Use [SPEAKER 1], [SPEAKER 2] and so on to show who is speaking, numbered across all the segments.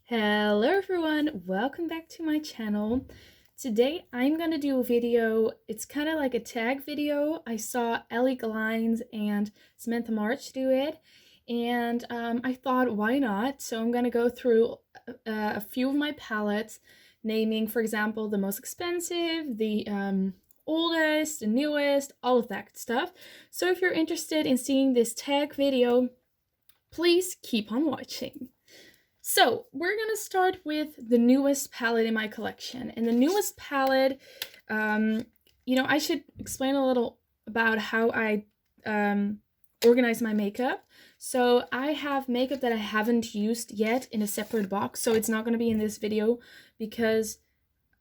[SPEAKER 1] Hello everyone, welcome back to my channel. Today I'm gonna do a video, it's kind of like a tag video. I saw Ellie Glines and Samantha March do it, and I thought why not? So I'm gonna go through a few of my palettes, naming, for example, the most expensive, the oldest, the newest, all of that stuff. So if you're interested in seeing this tag video, please keep on watching. So we're gonna start with the newest palette in my collection. And the newest palette, I should explain a little about how I organize my makeup. So I have makeup that I haven't used yet in a separate box, so it's not gonna be in this video because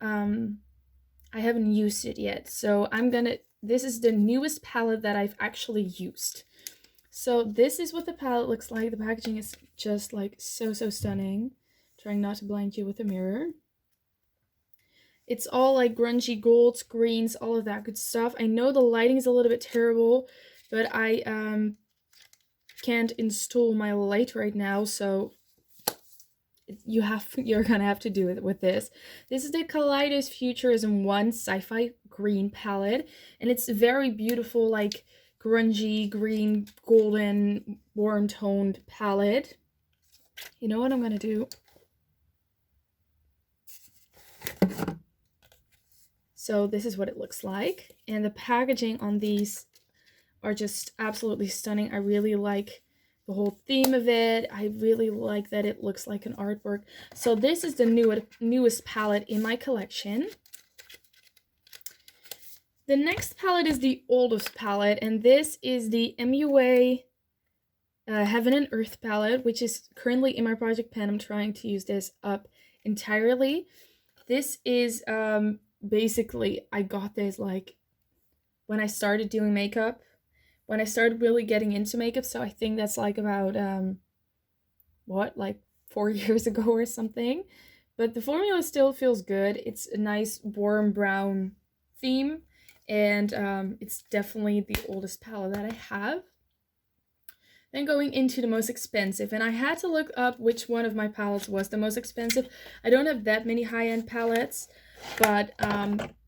[SPEAKER 1] I haven't used it yet. So this is the newest palette that I've actually used. So this is what the palette looks like. The packaging is just like so stunning. Trying not to blind you with a mirror. It's all like grungy golds, greens, all of that good stuff. I know the lighting is a little bit terrible, but I can't install my light right now, so you're gonna have to do it with this. This is the Kaleidos Futurism 1 Sci-Fi green palette, and it's very beautiful, like grungy, green, golden, warm-toned palette. You know what I'm gonna do? So this is what it looks like, and the packaging on these are just absolutely stunning. I really like the whole theme of it. I really like that it looks like an artwork. So this is the newest palette in my collection. The next palette is the oldest palette, and this is the Mua Heaven and Earth palette, which is currently in my project pen. I'm trying to use this up entirely. This is basically, I got this like when I started doing makeup, when I started really getting into makeup. So I think that's like about like 4 years ago or something. But the formula still feels good. It's a nice warm brown theme, and it's definitely the oldest palette that I have. Then going into the most expensive, and I had to look up which one of my palettes was the most expensive. I don't have that many high-end palettes, but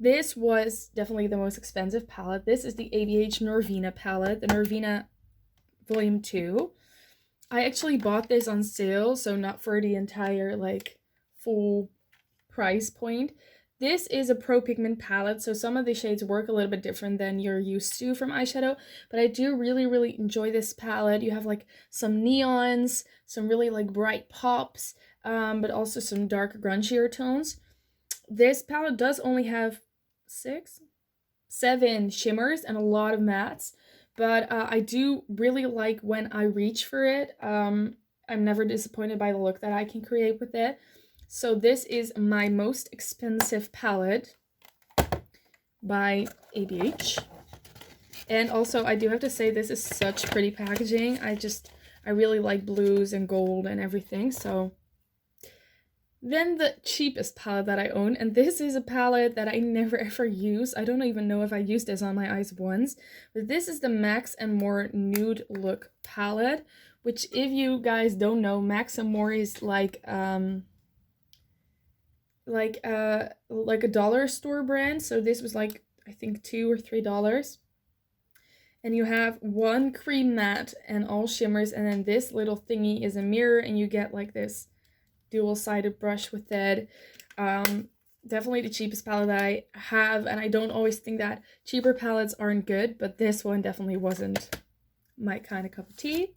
[SPEAKER 1] this was definitely the most expensive palette. This is the ABH Norvina palette, the Norvina Volume 2. I actually bought this on sale, so not for the entire like full price point. This is a Pro Pigment palette, so some of the shades work a little bit different than you're used to from eyeshadow, but I do really enjoy this palette. You have like some neons, some really like bright pops, but also some darker, grungier tones. This palette does only have 7 shimmers and a lot of mattes, but I do really like when I reach for it. I'm never disappointed by the look that I can create with it. So this is my most expensive palette by ABH. And also, I do have to say, this is such pretty packaging. I really like blues and gold and everything, so. Then the cheapest palette that I own, and this is a palette that I never ever use. I don't even know if I used this on my eyes once, but this is the Max and More Nude Look palette, which if you guys don't know, Max and More is like a dollar store brand. So this was like, I think $2 or $3. And you have one cream matte and all shimmers, and then this little thingy is a mirror, and you get like this dual-sided brush with it. Definitely the cheapest palette that I have, and I don't always think that cheaper palettes aren't good, but this one definitely wasn't my kind of cup of tea.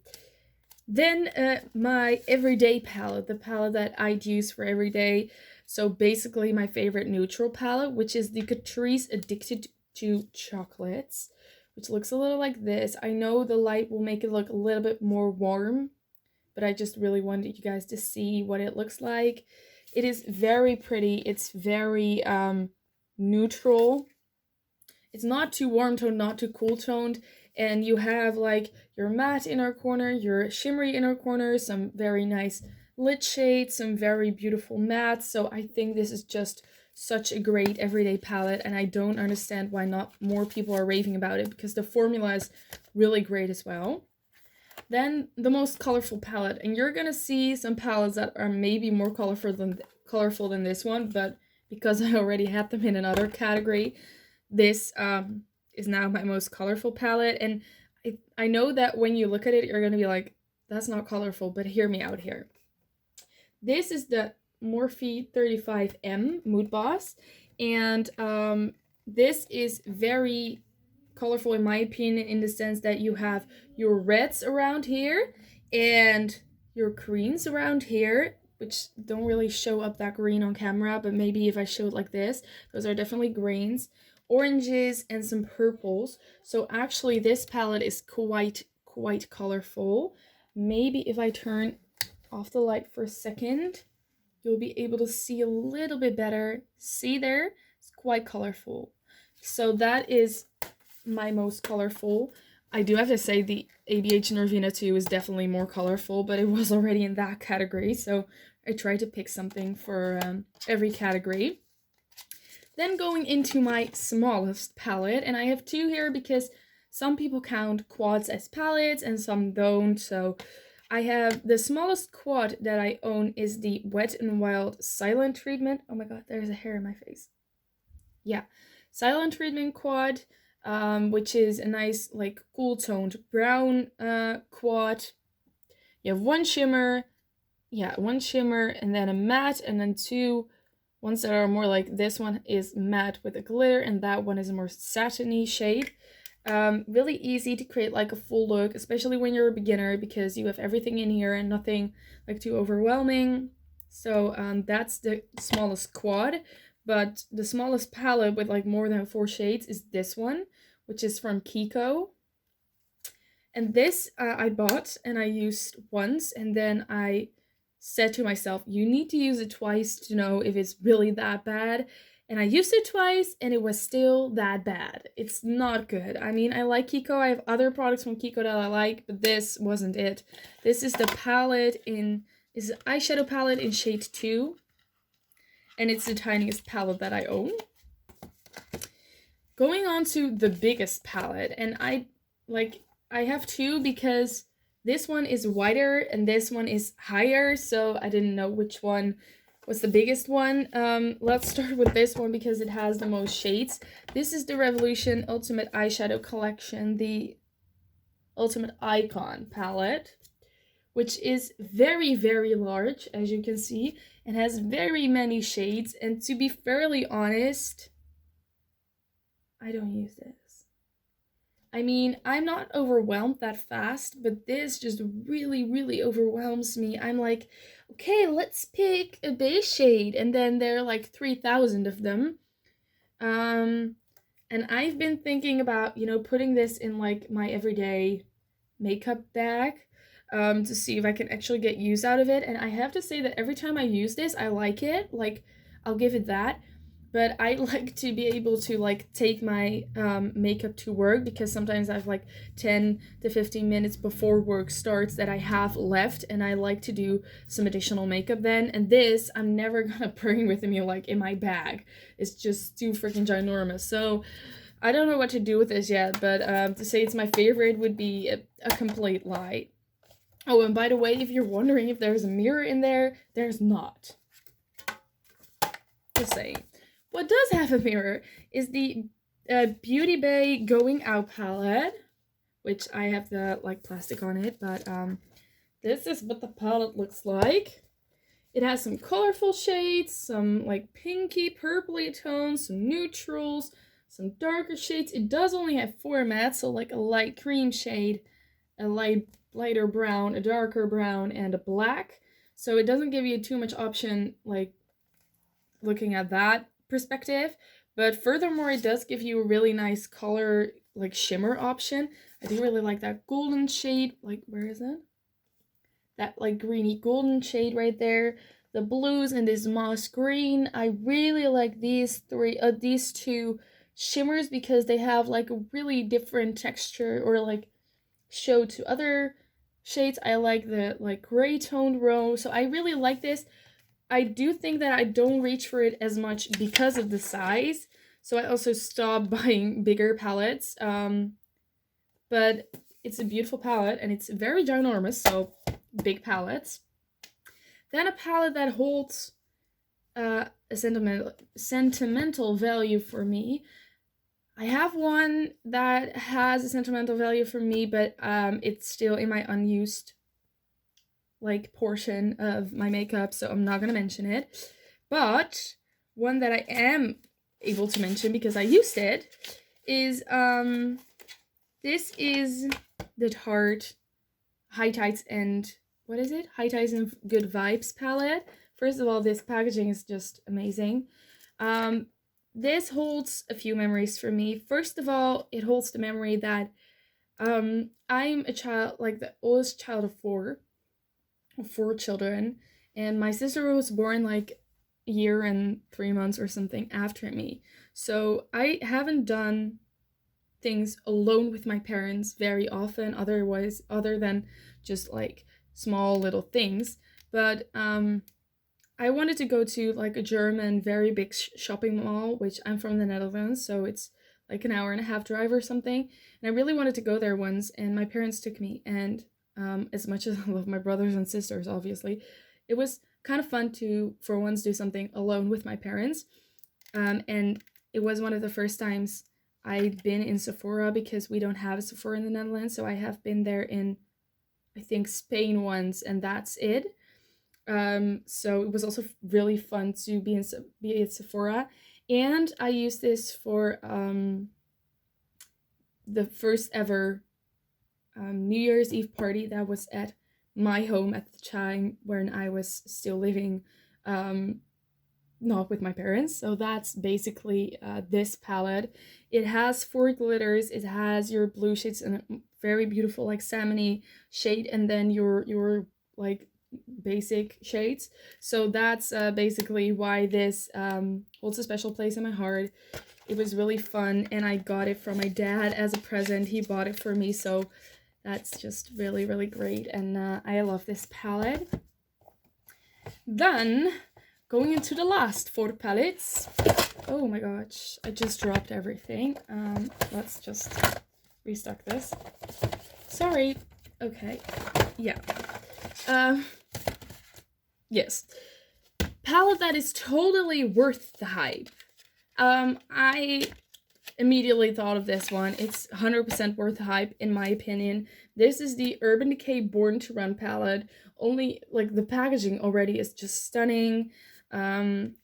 [SPEAKER 1] Then my everyday palette, the palette that I'd use for every day. So basically my favorite neutral palette, which is the Catrice Addicted to Chocolates, which looks a little like this. I know the light will make it look a little bit more warm, but I just really wanted you guys to see what it looks like. It is very pretty. It's very neutral. It's not too warm toned, not too cool toned. And you have like your matte inner corner, your shimmery inner corner, some very nice lit shades, some very beautiful mattes. So I think this is just such a great everyday palette, and I don't understand why not more people are raving about it, because the formula is really great as well. Then the most colorful palette, and you're gonna see some palettes that are maybe more colorful than this one, but because I already had them in another category, this is now my most colorful palette. And I know that when you look at it, you're gonna be like, that's not colorful, but hear me out here. This is the Morphe 35M Mood Boss, and this is very colorful in my opinion, in the sense that you have your reds around here and your greens around here, which don't really show up that green on camera, but maybe if I show it like this, those are definitely greens, oranges, and some purples. So actually this palette is quite colorful. Maybe if I turn off the light for a second, you'll be able to see a little bit better. See there? It's quite colorful. So that is my most colorful. I do have to say the ABH Nervina 2 is definitely more colorful, but it was already in that category, so I tried to pick something for every category. Then going into my smallest palette, and I have two here because some people count quads as palettes and some don't, so I have the smallest quad that I own is the Wet n Wild Silent Treatment. Oh my god, there's a hair in my face. Yeah, Silent Treatment quad, which is a nice, like, cool toned brown quad. You have one shimmer, and then a matte, and then two ones that are more like this one is matte with a glitter, and that one is a more satiny shade. Really easy to create like a full look, especially when you're a beginner, because you have everything in here and nothing like too overwhelming. So that's the smallest quad. But the smallest palette with like more than 4 shades is this one, which is from Kiko. And this I bought and I used once, and then I said to myself, you need to use it twice to know if it's really that bad. And I used it twice and it was still that bad. It's not good. I mean, I like Kiko. I have other products from Kiko that I like, but this wasn't it. This is the palette is an eyeshadow palette in shade 2. And it's the tiniest palette that I own. Going on to the biggest palette, and I have two because this one is wider and this one is higher, so I didn't know which one was the biggest one. Let's start with this one because it has the most shades. This is the Revolution Ultimate Eyeshadow Collection, the Ultimate Icon palette, which is very, very large, as you can see, and has very many shades. And to be fairly honest, I don't use this. I mean, I'm not overwhelmed that fast, but this just really, really overwhelms me. I'm like, okay, let's pick a base shade, and then there are like 3,000 of them. And I've been thinking about, putting this in like my everyday makeup bag, to see if I can actually get use out of it. And I have to say that every time I use this, I like it. Like, I'll give it that. But I like to be able to like take my makeup to work, because sometimes I have like 10 to 15 minutes before work starts that I have left, and I like to do some additional makeup then. And this I'm never gonna bring with me like in my bag. It's just too freaking ginormous. So I don't know what to do with this yet, but to say it's my favorite would be a complete lie. Oh, and by the way, if you're wondering if there's a mirror in there, there's not. Just saying. What does have a mirror is the Beautybay Going Out palette, which I have the like plastic on it, but this is what the palette looks like. It has some colorful shades, some like pinky, purpley tones, some neutrals, some darker shades. It does only have 4 mattes, so like a light cream shade, a lighter brown, a darker brown, and a black. So it doesn't give you too much option like looking at that perspective, but furthermore it does give you a really nice color like shimmer option. I do really like that golden shade, like where is it? That like greeny golden shade right there. The blues and this moss green. I really like these two shimmers because they have like a really different texture or like show to other shades. I like the like gray toned rose, so I really like this. I do think that I don't reach for it as much because of the size, so I also stopped buying bigger palettes. But it's a beautiful palette, and it's very ginormous, so big palettes. Then a palette that holds a sentimental value for me. I have one that has a sentimental value for me, but it's still in my unused portion of my makeup, so I'm not gonna mention it. But one that I am able to mention because I used it is this is the Tarte High Tides and what is it? High Tides and Good Vibes palette. First of all, this packaging is just amazing. This holds a few memories for me. First of all, it holds the memory that I'm a child, like the oldest child of four children, and my sister was born like a year and 3 months or something after me. So I haven't done things alone with my parents very often, other than just like small little things. But I wanted to go to like a German very big shopping mall, which I'm from the Netherlands, so it's like an hour and a half drive or something. And I really wanted to go there once, and my parents took me. And as much as I love my brothers and sisters, obviously, it was kind of fun to, for once, do something alone with my parents. And it was one of the first times I'd been in Sephora, because we don't have a Sephora in the Netherlands. So I have been there in, I think, Spain once, and that's it. So it was also really fun to be at Sephora. And I used this for the first ever New Year's Eve party that was at my home at the time when I was still living not with my parents. So that's basically this palette. It has 4 glitters. It has your blue shades and a very beautiful like salmon-y shade, and then your like basic shades. So that's basically why this holds a special place in my heart. It was really fun, and I got it from my dad as a present. He bought it for me, so that's just really, really great, and I love this palette. Then, going into the last 4 palettes. Oh my gosh, I just dropped everything. Let's just restock this. Sorry. Okay. Yeah. Yes. Palette that is totally worth the hype. I immediately thought of this one. It's 100% worth the hype, in my opinion. This is the Urban Decay Born to Run palette. Only, like, the packaging already is just stunning. And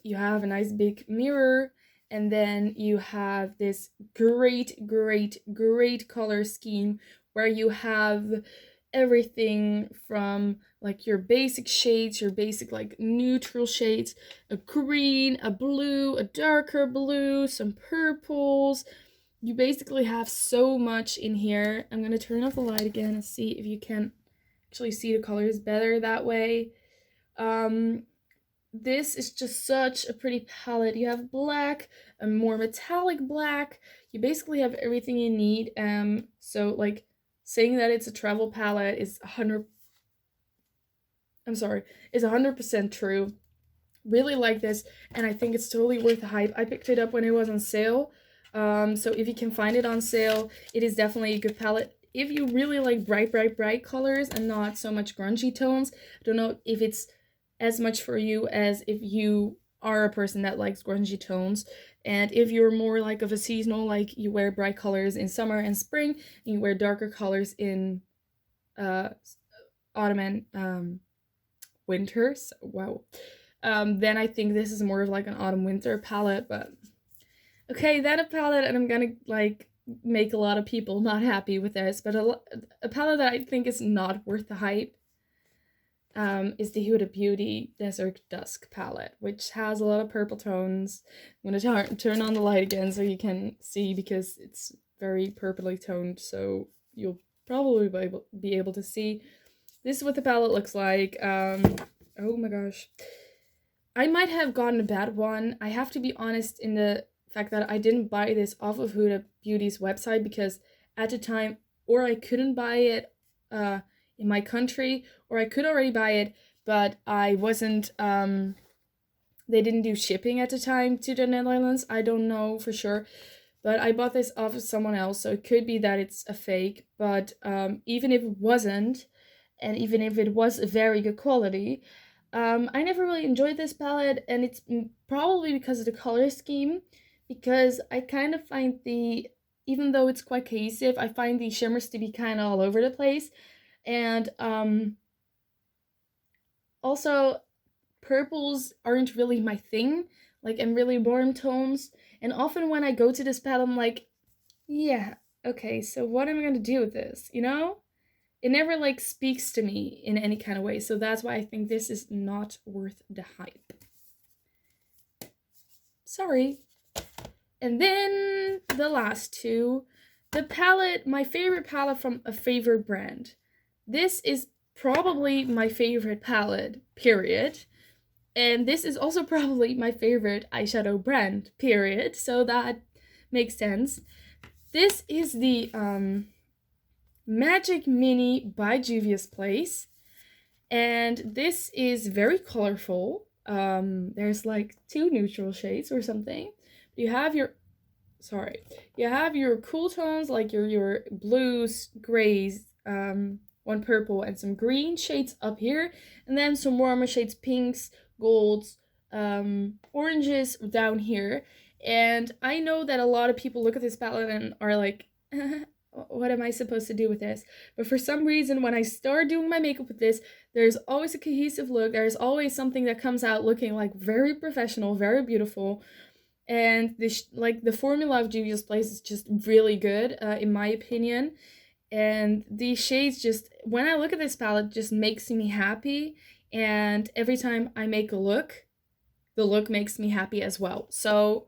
[SPEAKER 1] you have a nice big mirror, and then you have this great color scheme where you have everything from like your basic shades, your basic like neutral shades, a green, a blue, a darker blue, some purples. You basically have so much in here. I'm gonna turn off the light again and see if you can actually see the colors better that way. This is just such a pretty palette. You have black, a more metallic black. You basically have everything you need. So like saying that it's a travel palette is 100% true. Really like this, and I think it's totally worth the hype. I picked it up when it was on sale. So if you can find it on sale, it is definitely a good palette. If you really like bright colors and not so much grungy tones, I don't know if it's as much for you as if you are a person that likes grungy tones. And if you're more like of a seasonal, like you wear bright colors in summer and spring, and you wear darker colors in autumn and winter, so, wow. Then I think this is more of like an autumn-winter palette, but okay, then a palette, and I'm gonna like make a lot of people not happy with this, but a palette that I think is not worth the hype is the Huda Beauty Desert Dusk palette, which has a lot of purple tones. I'm gonna turn on the light again so you can see, because it's very purpley toned, so you'll probably be able to see. This is what the palette looks like. Oh my gosh. I might have gotten a bad one. I have to be honest in the fact that I didn't buy this off of Huda Beauty's website, because at the time, or I couldn't buy it in my country, or I could already buy it, but I wasn't, they didn't do shipping at the time to the Netherlands. I don't know for sure, but I bought this off of someone else, so it could be that it's a fake, but even if it wasn't, and even if it was very good quality, I never really enjoyed this palette, and it's probably because of the color scheme, because I kind of find even though it's quite cohesive, I find the shimmers to be kind of all over the place, and also purples aren't really my thing, like, and really warm tones, and often when I go to this palette, I'm like, yeah, okay, so what am I gonna do with this, you know? It never, like, speaks to me in any kind of way, so that's why I think this is not worth the hype. Sorry. And then the last two, the palette, my favorite palette from a favorite brand. This is probably my favorite palette, period. And this is also probably my favorite eyeshadow brand, period. So that makes sense. This is the Magic Mini by Juvia's Place. And this is very colorful. There's like 2 neutral shades or something. You have your cool tones, like your blues, grays, one purple, and some green shades up here, and then some warmer shades, pinks, golds, oranges down here. And I know that a lot of people look at this palette and are like, what am I supposed to do with this? But for some reason, when I start doing my makeup with this, there's always a cohesive look. There's always something that comes out looking like very professional, very beautiful. And the formula of Juvia's Place is just really good, in my opinion. And these shades just, when I look at this palette, just makes me happy. And every time I make a look, the look makes me happy as well. So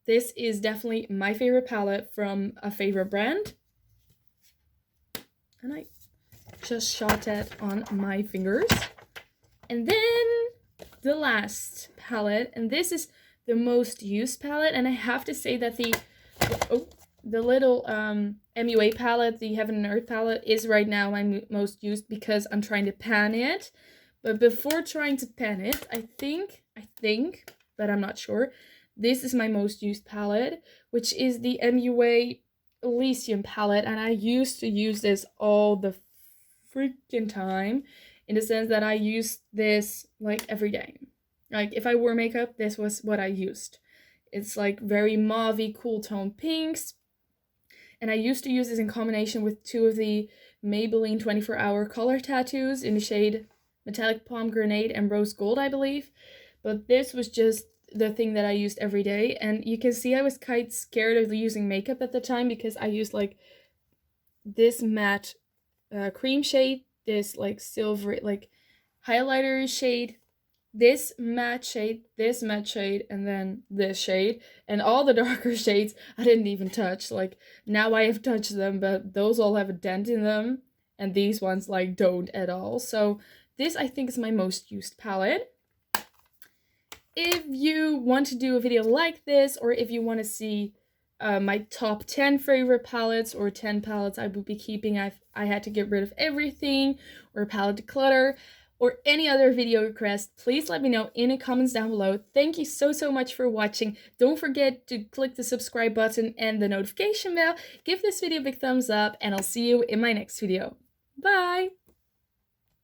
[SPEAKER 1] this is definitely my favorite palette from a favorite brand. And I just shot that on my fingers. And then the last palette, and this is the most used palette, and I have to say that the little MUA palette, the Heaven and Earth palette, is right now my most used because I'm trying to pan it. But before trying to pan it, I think, but I'm not sure, this is my most used palette, which is the Mua Elysium Palette, and I used to use this all the freaking time, in the sense that I used this like every day. Like, if I wore makeup, this was what I used. It's like very mauve-y, cool tone pinks. And I used to use this in combination with 2 of the Maybelline 24-Hour Color Tattoos in the shade Metallic Pomegranate and Rose Gold, I believe. But this was just the thing that I used every day. And you can see I was quite scared of using makeup at the time, because I used like this matte cream shade, this like silver like highlighter shade, this matte shade, and then this shade, and all the darker shades I didn't even touch. Like, now I have touched them, but those all have a dent in them, and these ones like don't at all. So this, I think, is my most used palette. If you want to do a video like this, or if you want to see my top 10 favorite palettes, or 10 palettes I would be keeping, I had to get rid of everything, or palette declutter, or any other video request, please let me know in the comments down below. Thank you so much for watching. Don't forget to click the subscribe button and the notification bell. Give this video a big thumbs up, and I'll see you in my next video. Bye!